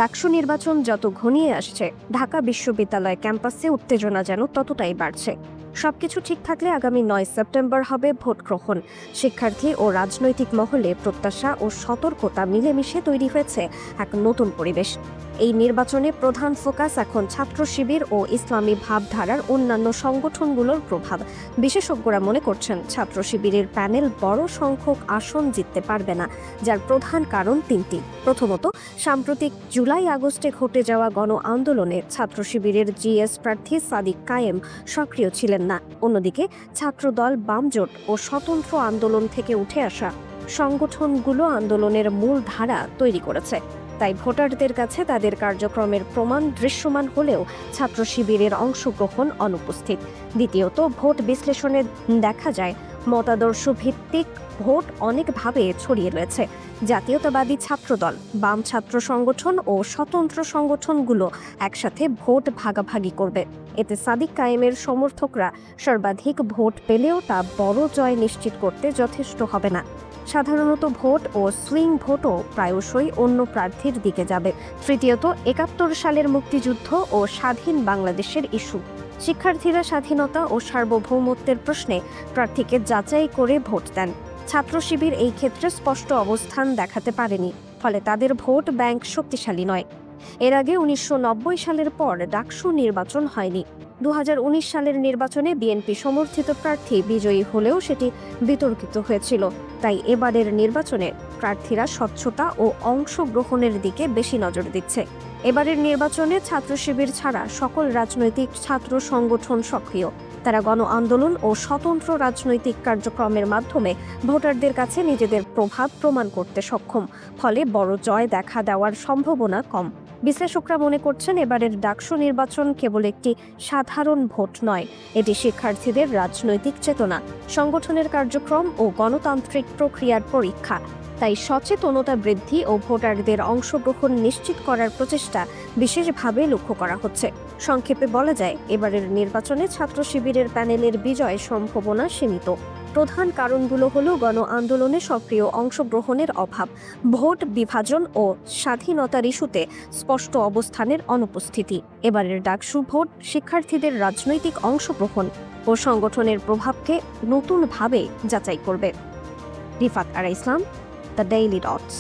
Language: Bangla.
ডাকসু নির্বাচন যত ঘনিয়ে আসছে, ঢাকা বিশ্ববিদ্যালয় ক্যাম্পাসে উত্তেজনা যেন ততটাই বাড়ছে। সবকিছু ঠিক থাকলে আগামী ৯ সেপ্টেম্বর হবে ভোট গ্রহণ। শিক্ষার্থী ও রাজনৈতিক মহলে প্রত্যাশা ও সতর্কতা মিলেমিশে তৈরি হয়েছে এক নতুন পরিবেশ। এই নির্বাচনে প্রধান ফোকাস এখন ছাত্র শিবির ও ইসলামী ভাবধারার অন্যান্য সংগঠনগুলোর প্রভাব। বিশেষজ্ঞরা মনে করছেন, ছাত্র শিবিরের প্যানেল বড় সংখ্যক আসন জিততে পারবে না, যার প্রধান কারণ তিনটি। প্রথমত, সাম্প্রতিক জুলাই আগস্টে ঘটে যাওয়া গণ আন্দোলনে ছাত্র শিবিরের জিএস প্রার্থী সাদিক কায়েম সক্রিয় ছিলেন না। অন্যদিকে ছাত্রদল, বামজোট ও স্বতন্ত্র আন্দোলন থেকে উঠে আসা সংগঠনগুলো আন্দোলনের মূল ধারা তৈরি করেছে। তাই ভোটারদের কাছে তাদের কার্যক্রমের প্রমাণ দৃশ্যমান হলেও ছাত্র শিবিরের অংশগ্রহণ অনুপস্থিত। দ্বিতীয়ত, ভোট বিশ্লেষণে দেখা যায় মতাদর্শ ভিত্তিক ভোট অনেকভাবে ছড়িয়ে রয়েছে। জাতীয়তাবাদী ছাত্রদল, বাম ছাত্র সংগঠন ও স্বতন্ত্র সংগঠনগুলো একসাথে ভোট ভাগাভাগি করবে। এতে সাদিক কায়েমের সমর্থকরা সর্বাধিক ভোট পেলেও তা বড় জয় নিশ্চিত করতে যথেষ্ট হবে না। সাধারণত ভোট ও সুইং ভোটও প্রায়শই অন্য প্রার্থীর দিকে যাবে। তৃতীয়ত, ৭১ সালের মুক্তিযুদ্ধ ও স্বাধীন বাংলাদেশের ইস্যু। শিক্ষার্থীরা স্বাধীনতা ও সার্বভৌমত্বের প্রশ্নে প্রার্থীকে যাচাই করে ভোট দেন। ছাত্র শিবির এই ক্ষেত্রে স্পষ্ট অবস্থান দেখাতে পারেনি, ফলে তাদের ভোট ব্যাংক শক্তিশালী নয়। এর আগে ১৯৯০ সালের পর ডাকসু নির্বাচন হয়নি। ২০১৯ সালের নির্বাচনে বিএনপি সমর্থিত প্রার্থী বিজয়ী হলেও সেটি বিতর্কিত হয়েছিল। তাই এবারের নির্বাচনে প্রার্থীরা স্বচ্ছতা ও অংশগ্রহণের দিকে বেশি নজর দিচ্ছে। এবারের নির্বাচনে ছাত্র শিবির ছাড়া সকল রাজনৈতিক ছাত্র সংগঠন সক্রিয়। তারা গণ আন্দোলন ও স্বতন্ত্র রাজনৈতিক কার্যক্রমের মাধ্যমে ভোটারদের কাছে নিজেদের প্রভাব প্রমাণ করতে সক্ষম। ফলে বড় জয় দেখা দেওয়ার সম্ভাবনা কম। বিশ্লেষকরা মনে করছেন, এবারের ডাকসু নির্বাচন কেবল একটি সাধারণ ভোট নয়, এটি শিক্ষার্থীদের রাজনৈতিক চেতনা, সংগঠনের কার্যক্রম ও গণতান্ত্রিক প্রক্রিয়ার পরীক্ষা। তাই সচেতনতা বৃদ্ধি ও ভোটারদের অংশগ্রহণ নিশ্চিত করার প্রচেষ্টা বিশেষভাবে লক্ষ্য করা হচ্ছে। সংক্ষেপে বলা যায়, এবারের নির্বাচনে ছাত্র শিবিরের প্যানেলের বিজয় সম্ভাবনা সীমিত। প্রধান কারণগুলো হল গণ আন্দোলনে সক্রিয় অংশগ্রহণের অভাব, ভোট বিভাজন ও স্বাধীনতার ইস্যুতে স্পষ্ট অবস্থানের অনুপস্থিতি। এবারের ডাকসু ভোট শিক্ষার্থীদের রাজনৈতিক অংশগ্রহণ ও সংগঠনের প্রভাবকে নতুনভাবে যাচাই করবে। রিফাত আরা ইসলাম, দ্য ডেইলি ডটস।